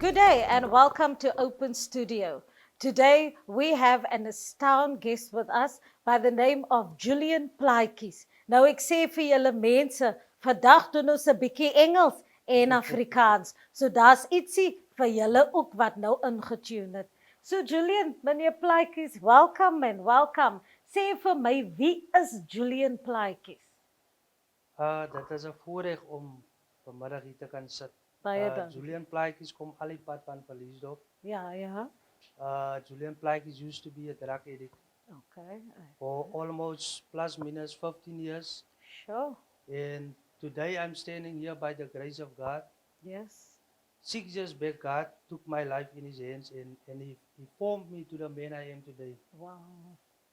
Good day and welcome to Open Studio. Today we have an astounding guest with us by the name of Julian Plaatjies. Nou ek sê vir julle mense, vandag doen ons 'n bietjie Engels en Afrikaans. So daar's ietsie vir julle ook wat nou ingetune het. So Julian, meneer Plaatjies, welcome and welcome. Sê vir my, wie is Julian Plaatjies? Dit is 'n voorreg om vanmiddag hier te kan sit. Baie dankie. Julian Plaatjies kom al die pad van Verliesdorp. Ja. Julian Plaatjies used to be a drug addict Okay. for almost plus minus 15 years. Sure. And today I'm standing here by the grace of God. Yes. 6 years back, God took my life in His hands and he formed me to the man I am today. Wow.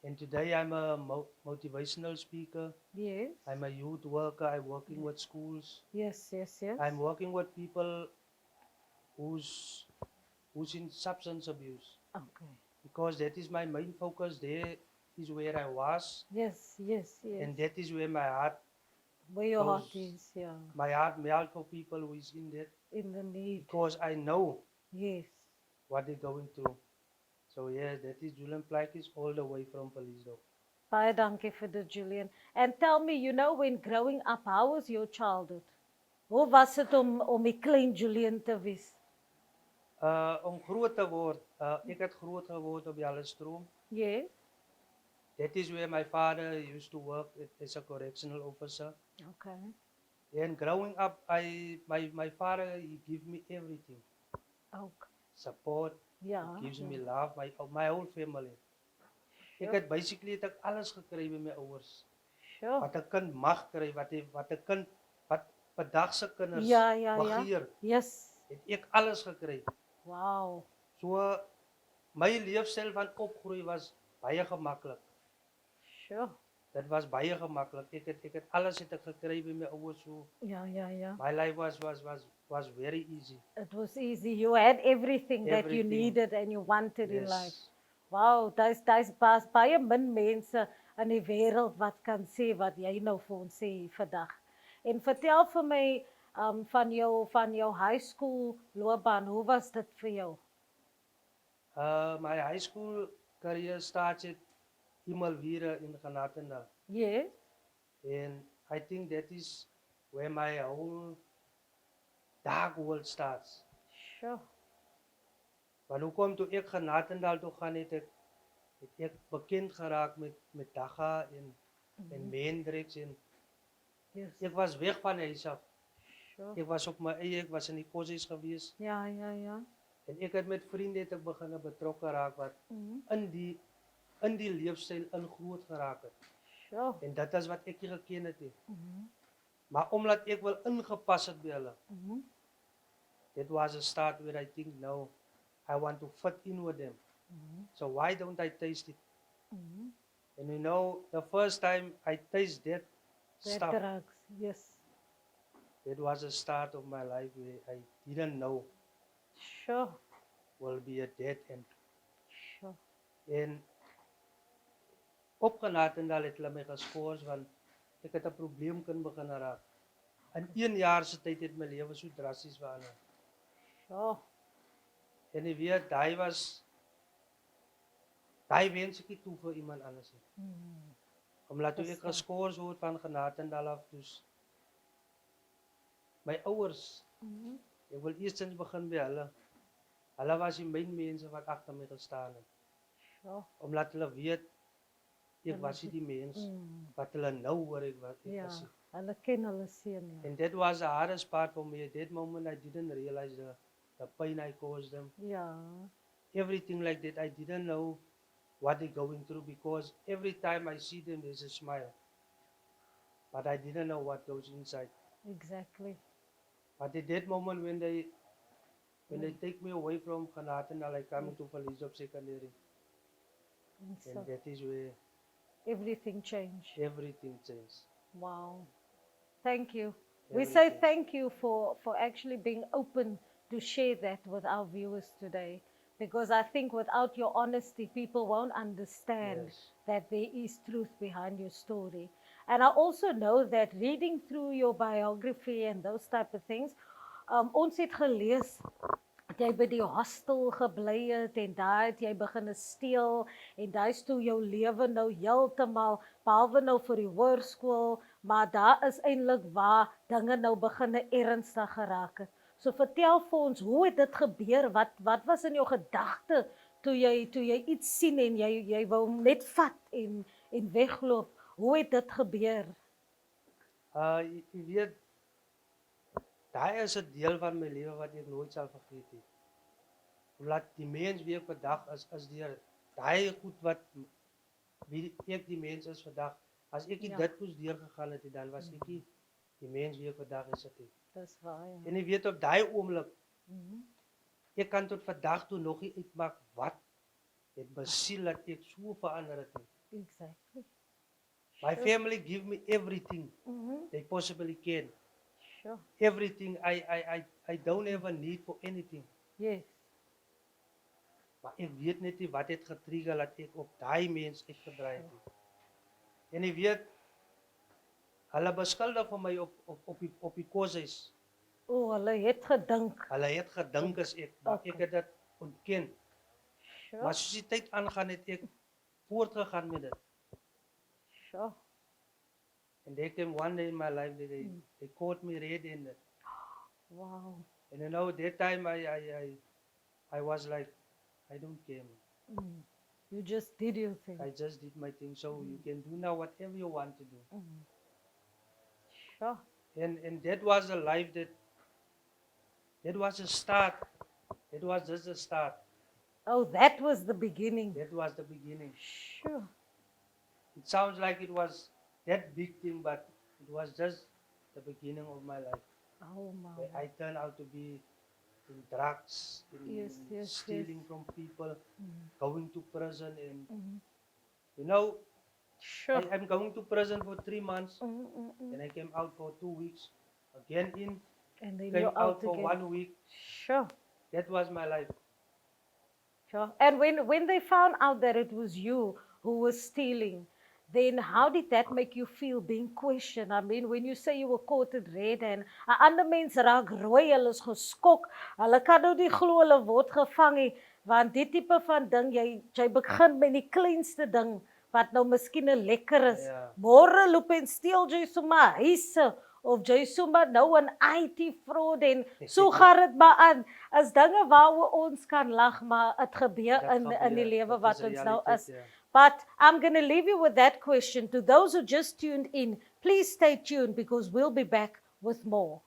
And today I'm a motivational speaker. Yes. I'm a youth worker. I'm working with schools. Yes. I'm working with people who's in substance abuse, Okay. because that is my main focus. There is where I was, Yes. and that is where my heart Where your heart goes. is, yeah. My heart melt for people who is in that, In the need. because I know Yes. what they're going through. So yeah, that is Julian Plaatjies all the way from Verliesdorp. Baie dankie vir dit, Julian. And tell me, when growing up, how was your childhood? Hoe was dit om die klein Julian te wees? Om groot te word, ek het groot geword op Jallestroom. Yes. That is where my father used to work as a correctional officer. Okay. And growing up, my father, he gave me everything. Okay. Support, Ja. he gives me love, my whole family. Ek het basically het ek alles gekry by my ouers. Sure. Wat 'n kind mag kry, wat 'n kind wat vandag se kinders Ja. begeer, Yes. het ek alles gekry. Wow. So my leefstyl van opgroei was baie gemaklik. Sure. Dit was baie gemaklik. Ek het alles het ek gekry by my ouers. So Ja. my life was very easy. It was easy. You had everything that you Everything. needed and you wanted in Yes. life. Wow, daar's baie min mense in die wêreld wat kan sê wat jy nou vir ons sê vandag. En vertel vir my van jou high school loopbaan, hoe was dit vir jou? My high school career started in Malvira in Ganatendal. Yes. And I think that is where my whole dark world starts. Sure. Want hoekom toe ek Ganatendal toe gaan het ek bekend geraak met dagga en mendreks en Yes. ek was weg van huis af. Sure. Ek was op my eie, ek was in die koshuis gewees Ja. en ek het met vriende het ek begin betrokke raak wat in die leefstyl in groot geraak het. Sure. En dit is wat ek nie geken het nie. Maar omdat ek wel ingepas het by hulle, it was a start where I think now I want to fit in with them. So why don't I taste it? And the first time I taste that That stuff, drugs. Yes. it was a start of my life where I didn't know Sure. will be a dead end. Sure. En opgenatendal het hulle my geskort want ek het 'n probleem kan begin raak. In 1 jaar se tyd het my lewe so drasties verander. Sure. En jy weet, daai wens ek nie toe vir iemand anders nie. Omdat toe ek geskort word van Genatendal af, dus my ouers, ek wil eerstens begin by hulle. Hulle was die myn mense wat agter my gestaan het. Sure. Omdat hulle weet ek was nie die mens wat hulle nou hoor ek was. Ja. Hulle ken hulle seun, ja. And that was the hardest part for me. At that moment I didn't realize the pain I caused them. Ja. Everything like that, I didn't know what they're going through, because every time I see them, there's a smile. But I didn't know what goes inside. Exactly. But at that moment when they take me away from Ganatendal, I come into Verliesdorp Secondary. And so And that is where everything changed. everything changed. Wow. Thank you. We say Everything. thank you for actually being open to share that with our viewers today. Because I think without your honesty, people won't understand Yes. that there is truth behind your story. And I also know that reading through your biography and those type of things, ons het gelees jy by die hostel gebly het en daar het jy begin steel en daar is toe jou lewe nou heeltemal, behalwe nou vir die hoërskool, maar daar is eintlik waar dinge nou begin ernstig geraak het. So vertel vir ons, hoe het dit gebeur? Wat was in jou gedagte toe jy iets sien en jy wou hom net vat en wegloop? Hoe het dit gebeur? Jy weet, daai is 'n deel van my lewe wat ek nooit sal vergeet nie. Omdat die mens wie ek vandag is deur daai goed wat wie ek die mens is vandag. As ek nie dit moes deurgegaan het, dan was ek nie die mens wie ek vandag is. Dis waar, ja. En jy weet op daai oomblik, ek kan tot vandag toe nog nie uitmaak wat het besiel dat ek so verander het nie. Exactly. My family give me everything they possibly can. Sure. Everything. I don't have a need for anything. Yes. Maar ek weet net nie wat het getrigger dat ek op daai mens uitgedraai het nie. En jy weet, hulle beskuldig vir my op die koshuis. Hulle het gedink. Hulle het gedink as ek, maar ek het dit ontken. Sure. Maar soos die tyd aangaan het ek voortgegaan met dit. Sure. And there came one day in my life that they caught me red-handed. Wow. And you know, that time I was like, I don't care. You just did your thing. I just did my thing. So you can do now whatever you want to do. Sure. And that was a life that was a start. It was just a start. Oh, that was the beginning. That was the beginning. Sure. It sounds like it was that big thing, but it was just the beginning of my life. Oh my. Where I turned out to be in drugs, in stealing from people, going to prison, and you know, Sure. I'm going to prison for 3 months, and I came out for 2 weeks, again in, And then came you're out out for again. 1 week. Sure. That was my life. Sure. And when they found out that it was you who was stealing, then how did that make you feel being questioned? I mean, when you say you were caught at red and ander mense raak rooi, hulle is geskok, hulle kan nou nie glo hulle word gevang nie, want die tipe van ding, jy begin met die kleinste ding, wat nou miskien 'n lekker is. Ja. Môre loop en steel jy sommer huise, of jy sommer nou 'n IT fraud en so gaan dit maar aan. As dinge waaroor ons kan lag, maar dit gebeur in die lewe wat ons nou is. But I'm going to leave you with that question. To those who just tuned in, please stay tuned because we'll be back with more.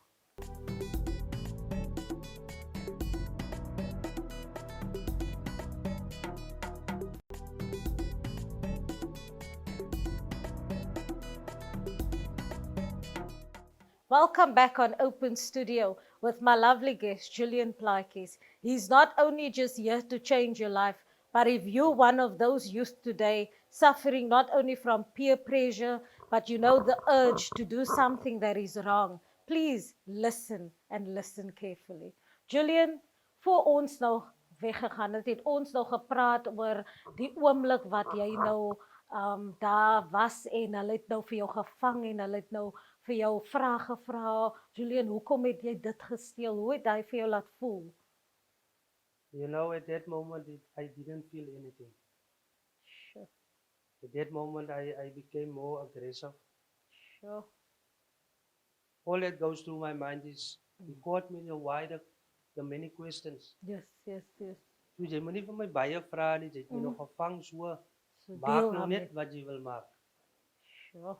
Welcome back on Open Studio with my lovely guest, Julian Plaatjies. He's not only just here to change your life, but if you're one of those youth today suffering not only from peer pressure, but you know the urge to do something that is wrong, please listen and listen carefully. Julian, voor ons nou weggegaan het ons nou gepraat oor die oomblik wat jy nou daar was en hulle het nou vir jou gevang en hulle het nou vir jou vrae gevra. Julian, hoekom het jy dit gesteel? Hoe het hy vir jou laat voel? You know, at that moment, I didn't feel anything. Sure. At that moment, I became more aggressive. Sure. All that goes through my mind is, you caught me, why the many questions. Yes. So jy moet nie vir my baie vra nie, jy het my nog gevang, so So maak deel nou aan net dit. wat jy wil maak. Sure.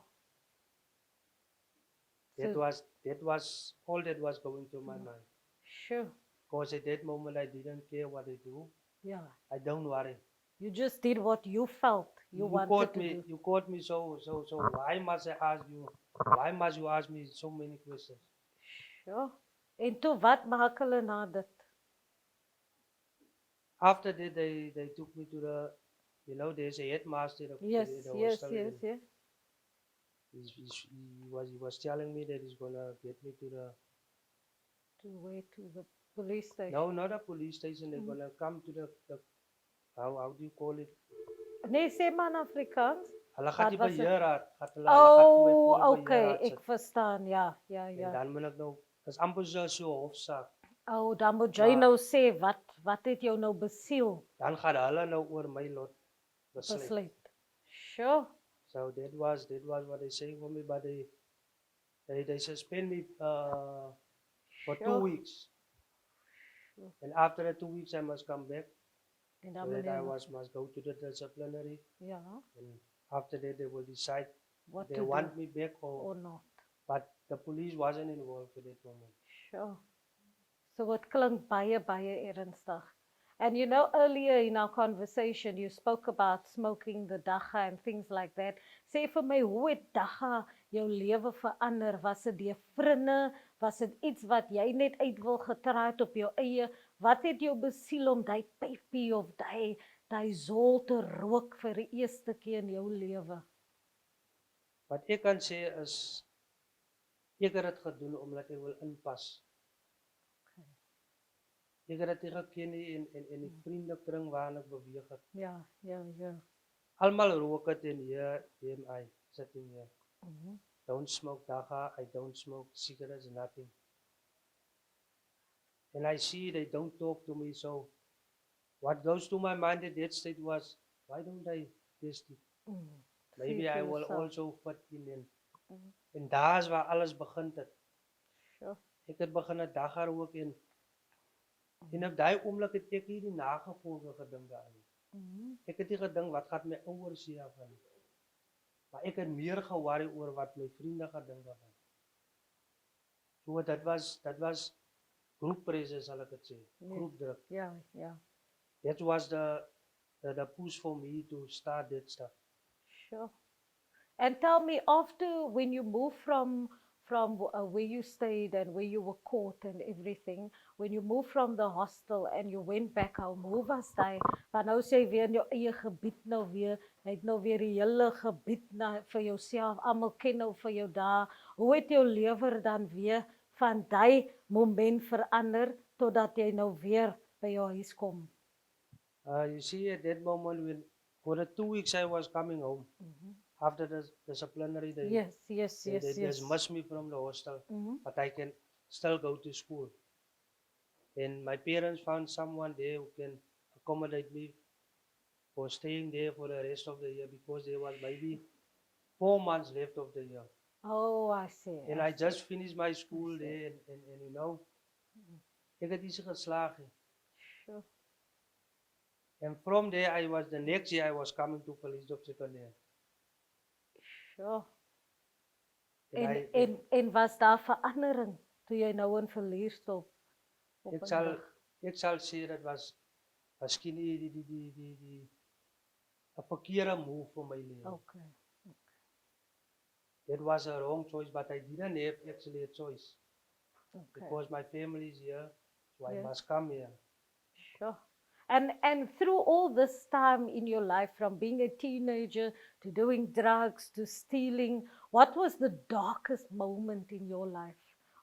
That was all that was going through my mind. Sure. Because at that moment, I didn't care what I do. Yeah. I don't worry. You just did what you felt you wanted to do. You caught me, so why must I ask you? Why must you ask me so many questions? Sure. En toe wat maak hulle na dit? After that, they took me to the, you know, there's a headmaster of Yes. the hostel. And he was telling me that he's gonna get me to the, To the police station. no, not a police station. They're gonna come to the how do you call it? Nee, sê maar in Afrikaans. Hulle gaan die Wat was het? beheerraad. Oh, okay, ek verstaan. Ja. En dan moet ek nou, is amper so 'n hofsaak. Oh, dan moet jy Maar nou sê wat het jou nou besiel dan gaan hulle nou oor my lot besluit. besluit. Sure. So that was what they saying for me, but they suspend me for 2 Sure. weeks. Sure. And after the 2 weeks I must come back. En So dan that I meneer, must go to the disciplinary, ja, and after that they will decide what if they to want do me back or not. but the police wasn't involved at that moment. Sure. So het klink baie ernstig. And you know, earlier in our conversation, you spoke about smoking the dagga and things like that. Sê vir my, hoe het dagga jou lewe verander? Was dit die vriende? Was dit iets wat jy net uit wil getraai het op jou eie? Wat het jou besiel om daai pypie of daai zol te rook vir die eerste keer in jou lewe? Wat ek kan sê is ek het dit gedoen omdat ek wil inpas. Ek het dit geken in die vriendekring waarin ek beweeg het. Ja. Almal rook dit en hier I sitting here. Mhm. Don't smoke dagga, I don't smoke cigarettes, nothing. And I see they don't talk to me, so what goes to my mind at that stage was, why don't I test it? Maybe I will also fit in. En daar is waar alles begin het. Sure. Ek het begin 'n dagga rook en op daai oomblik het ek nie die nagevolge gedink daaraan. Ek het nie gedink wat gaan my ouers sê af nie. Maar ek het meer ge-worry oor wat my vriende gedink daarvan. So dat was groep pressure sal ek dit sê, groep druk. Ja. That was the push for me to start that stuff. Sure. And tell me, after when you moved from where you stayed and where you were caught and everything, when you moved from the hostel and you went back home, hoe was daai? Want nou sê jy weer in jou eie gebied nou weer, jy het nou weer die hele gebied vir jouself, almal ken nou vir jou daar. Hoe het jou lewe dan weer van daai moment verander totdat jy nou weer by jou huis kom? You see, at that moment, when for the 2 weeks I was coming home, after the disciplinary, they dismissed me from the hostel, but I can still go to school. And my parents found someone there who can accommodate me for staying there for the rest of the year, because there was maybe 4 months left of the year. Oh, I see. And I just finished my school there, and you know, ek het nie geslaag nie. Sure. And from there, the next year I was coming to police of secondary. Sure. And En was daar verandering toe jy nou in verleerstop? ek sal sê dat was miskien die 'n verkeerde move vir my lewe. Okay. That was a wrong choice, but I didn't have actually a choice. Okay. Because my family is here, so I Yes. must come here. Sure. And through all this time in your life, from being a teenager to doing drugs to stealing, what was the darkest moment in your life?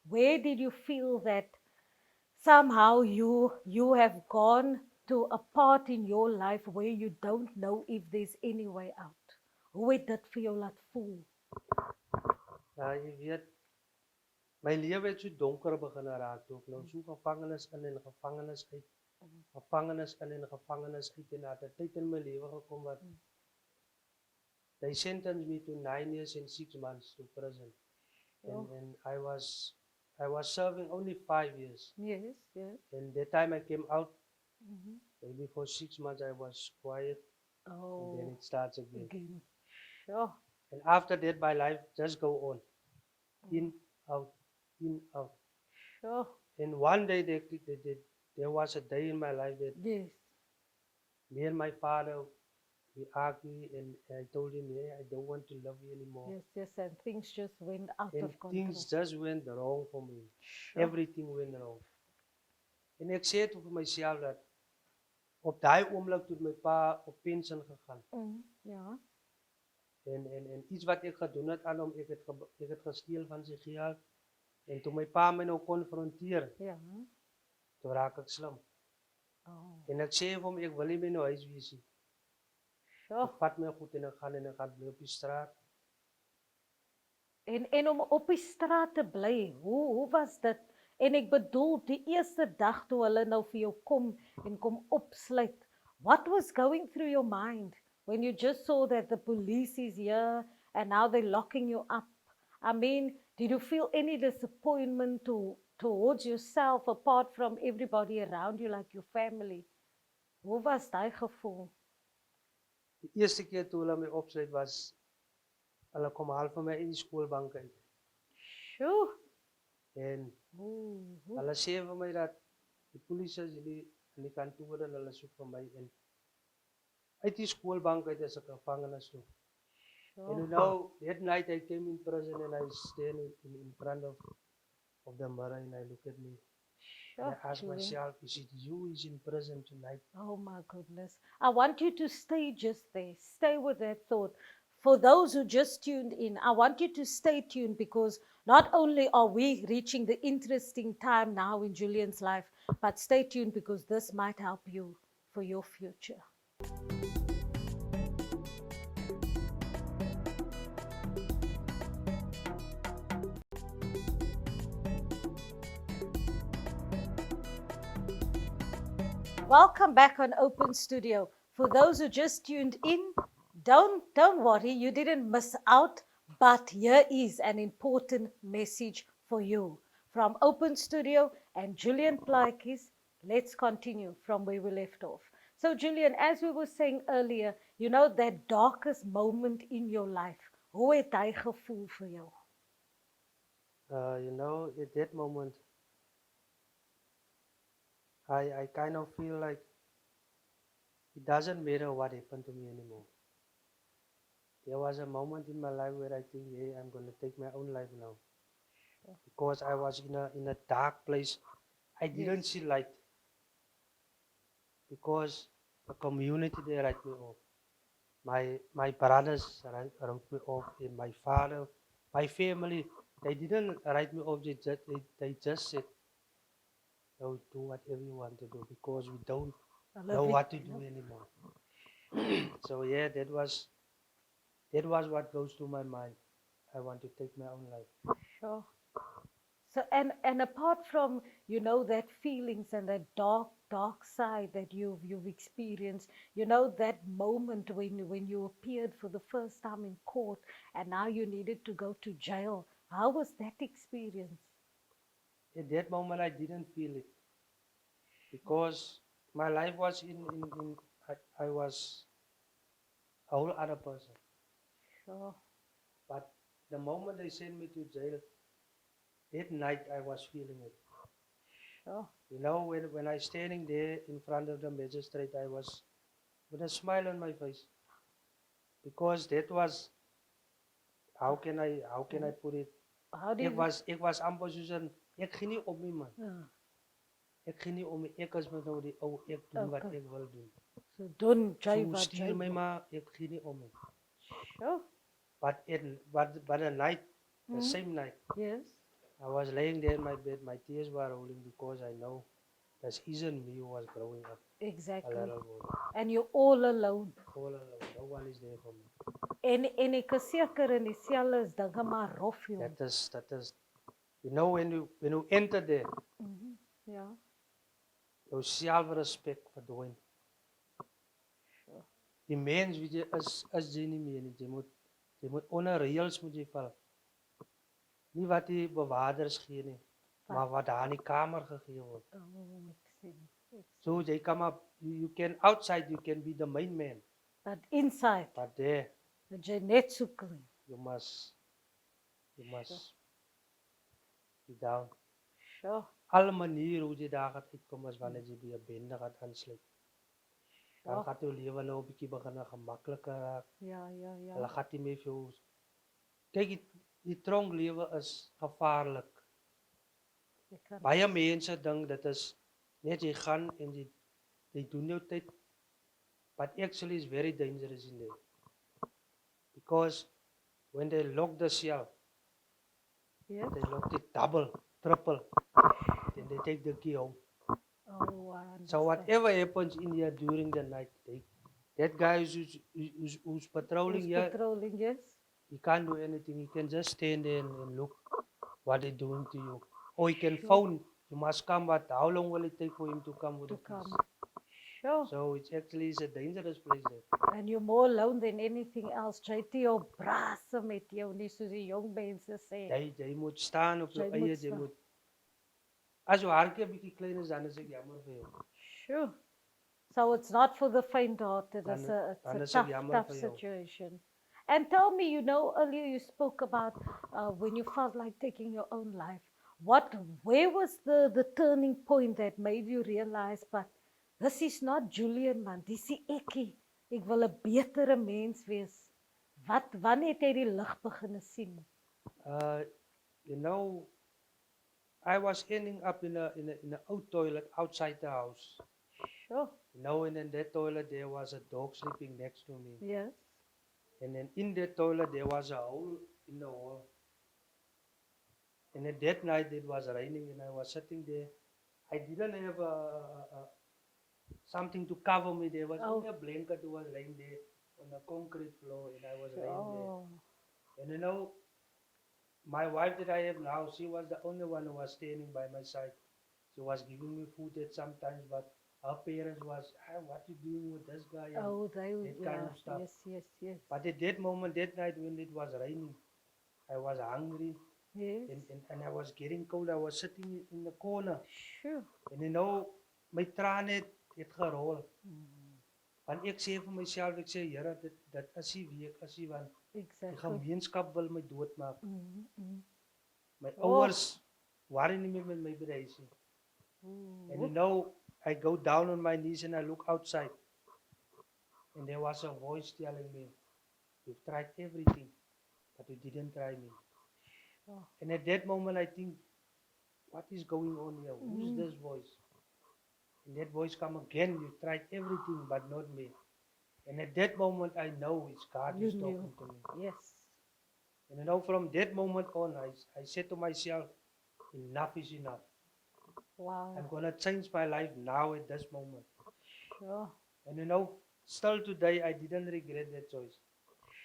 Where did you feel that somehow you have gone to a part in your life where you don't know if there's any way out? Hoe het dit vir jou laat voel? Jy weet, my lewe het so donker begin raak toe ek nou so gevangenis in en gevangenis uit. Gevangenis in en gevangenis uit, en dat 'n tyd in my lewe gekom wat they sentenced me to 9 years and 6 months to prison. And I was serving only 5 years. Yes. And that time I came out, maybe for 6 months I was quiet, and then it starts again. Sure. And after that my life just go on. In, out. Sure. And one day there was a day in my life that Yes. me and my father, we argued, and I told him, hey, I don't want to love you anymore. Yes, and things just went out And of control. things just went wrong for me. Sure. Everything went wrong. En ek sê toe vir myself dat op daai oomblik toe my pa op pensioen gegaan. Ja. En iets wat ek gedoen het aan hom, ek het gesteel van sy geld. En toe my pa my nou konfronteer, Ja. toe raak ek slim. En ek sê vir hom, ek wil nie meer nou huis wees nie. Sure. Ek vat my goed en ek gaan bly op die straat. En om op die straat te bly, hoe was dit? En ek bedoel, die eerste dag toe hulle nou vir jou kom en kom opsluit, what was going through your mind when you just saw that the police is here and now they're locking you up? I mean, did you feel any disappointment towards yourself apart from everybody around you, like your family? Hoe was daai gevoel? Die eerste keer toe hulle my opsluit was, hulle kom haal vir my in die skoolbank uit. Sjoe. En Ooh. hulle sê vir my dat die polisie is in die kantoor en hulle soek vir my en uit die skoolbank uit is ek gevangenis toe. And you know, that night I came in prison and I stand in front of the mirror and I look at me. And I ask myself, is it you who is in prison tonight? Oh my goodness. I want you to stay just there. Stay with that thought. For those who just tuned in, I want you to stay tuned because not only are we reaching the interesting time now in Julian's life, but stay tuned because this might help you for your future. Welcome back on Open Studio. For those who just tuned in, don't worry, you didn't miss out, but here is an important message for you. From Open Studio and Julian Plaatjies, let's continue from where we left off. So Julian, as we were saying earlier, you know that darkest moment in your life, hoe het hy gevoel vir jou? You know, at that moment, I kind of feel like it doesn't matter what happened to me anymore. There was a moment in my life where I think, hey, I'm going to take my own life now. Because I was in a dark place. I didn't see light. Because the community, they write me off. My brothers wrote me off, and my father, my family, they didn't write me off, they just said, oh, do whatever you want to do because we don't know what to do anymore. So yeah, that was what goes through my mind. I want to take my own life. Sure. So and apart from, you know, that feelings and that dark side that you've experienced, you know, that moment when you appeared for the first time in court and now you needed to go to jail. How was that experience? At that moment, I didn't feel it because my life was I was a whole other person. Sure. But the moment they sent me to jail, that night I was feeling it. Sure. You know, when I standing there in front of the magistrate, I was with a smile on my face because that was, how can I put it? How do you? Ek was amper soos 'n ek gee nie op nie man. Ek gee nie om ek is met nou die ou ek doen wat ek wil doen. So doen jy So wat jy stuur my wil. maar ek gee nie om nie. Sure. But the night, the same night, Yes. I was laying there in my bed, my tears were rolling because I know this isn't me who was growing up. Exactly. A little boy. And you're all alone. All alone. No one is there for me. En ek is seker in dieselfde is dinge maar rof jou. That is, you know, when you enter there, Ja. jou selfrespek verdwyn. Sure. Die mens wie jy is jy nie meer nie. Jy moet onder reëls moet jy val. Nie wat die bewakers gee nie, maar wat daar in die kamer gegee word. Oh, ek sien. So jy come up, you can outside you can be the main man, But inside, but there dat jy net so klein. you must be down. Sure. Alle maniere hoe jy daar gaat uitkom is wanneer jy by 'n bende gaat aansluit. Dan gaat jou lewe nou 'n bietjie begin gemakliker raak. Ja. Hulle gaat nie meer vir jou. Kyk, die tronklewe is gevaarlik. Baie mense dink dit is net jy gaan en jy doen jou tyd. But actually it's very dangerous in there. Because when they lock the cell, Yeah. they lock it double, triple, then they take the key home. Oh, I understand. So whatever happens in here during the night, that guy who's patrolling here, Patrolling, yes. he can't do anything. He can just stand there and look what they're doing to you. Or he can phone you must come, but how long will it take for him to come with To the keys? come. Sure. So it's actually is a dangerous place there. And you're more alone than anything else. Jy het jou brase met jou nie, soos die jong mense sê. Jy moet staan op jou Jy eie, moet jy staan. moet. As jou hartjie 'n bietjie klein is, dan is ek jammer vir jou. Sure. So it's not for the faint-hearted. Dan- It's dan a is ek tough, jammer tough vir jou. situation. And tell me, earlier you spoke about when you felt like taking your own life. Where was the turning point that made you realize, but this is not Julian, man. Dis is ekkie. Ek wil 'n betere mens wees. Wanneer het jy die lig begin sien? You know, I was ending up in a old toilet outside the house. Sure. You know, and in that toilet there was a dog sleeping next to me. Yes. And then in that toilet there was a hole in the wall. And then that night it was raining and I was sitting there. I didn't have something to cover me. There was only a blanket who was lying there on the concrete floor and I was lying there. And you know, my wife that I have now, she was the only one who was standing by my side. She was giving me food at sometimes, but her parents was, what you doing with this guy? And that kind of stuff. Yes. But at that moment, that night when it was raining, I was hungry. Yes. And I was getting cold. I was sitting in the corner. Sure. And you know, my trane het gerol. Want ek sê vir myself, ek sê, Here, dit is nie wie ek is nie, want die gemeenskap wil my doodmaak. My ouers waren nie meer met my by die huis nie. And you know, I go down on my knees and I look outside. And there was a voice telling me, you've tried everything, but you didn't try me. And at that moment I think, what is going on here? Who's this voice? And that voice come again, you tried everything but not me. And at that moment I know it's God who's talking to me. Yes. And you know, from that moment on, I said to myself, enough is enough. Wow. I'm going to change my life now at this moment. Sure. And you know, still today, I didn't regret that choice.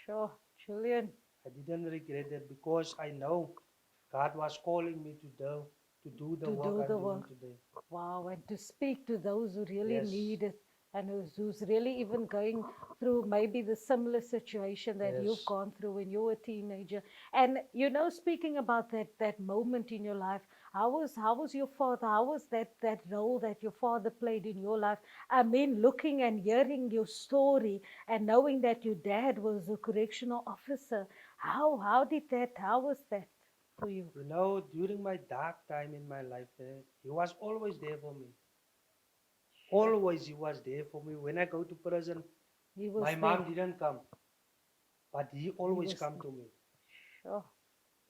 Sure. Julian. I didn't regret it because I know God was calling me to do the work I'm doing today. Wow, and to speak to those who really need it and who's really even going through maybe the similar situation that you've gone through when you were a teenager. And you know, speaking about that moment in your life, how was your father? How was that role that your father played in your life? I mean, looking and hearing your story and knowing that your dad was a correctional officer, how was that for you? You know, during my dark time in my life, he was always there for me. Always he was there for me. When I go to prison, my mom didn't come, but he always come to me. Sure.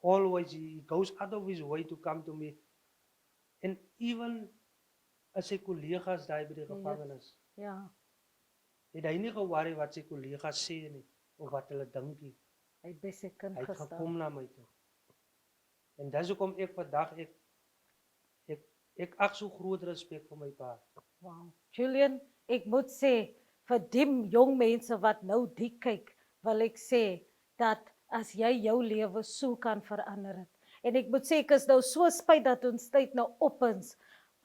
Always he goes out of his way to come to me. And even as sy collega's daar by die gevangenis, het hy nie geworry wat sy collega's sê nie, of wat hulle dink nie. Hy het gekom na my toe. En dis hoekom ek vandag, ek ag so groot respek vir my pa. Wow. Julian, ek moet sê, vir die jong mense wat nou die kyk, wil ek sê, dat as jy jou lewe so kan verander het. En ek moet sê, ek is nou so spyt dat ons tyd nou op is.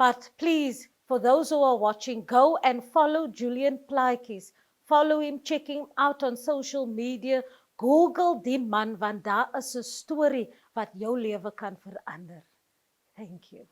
But please, for those who are watching, go and follow Julian Plaatjies. Follow him, check him out on social media. Google die man, want daar is 'n storie wat jou lewe kan verander. Thank you.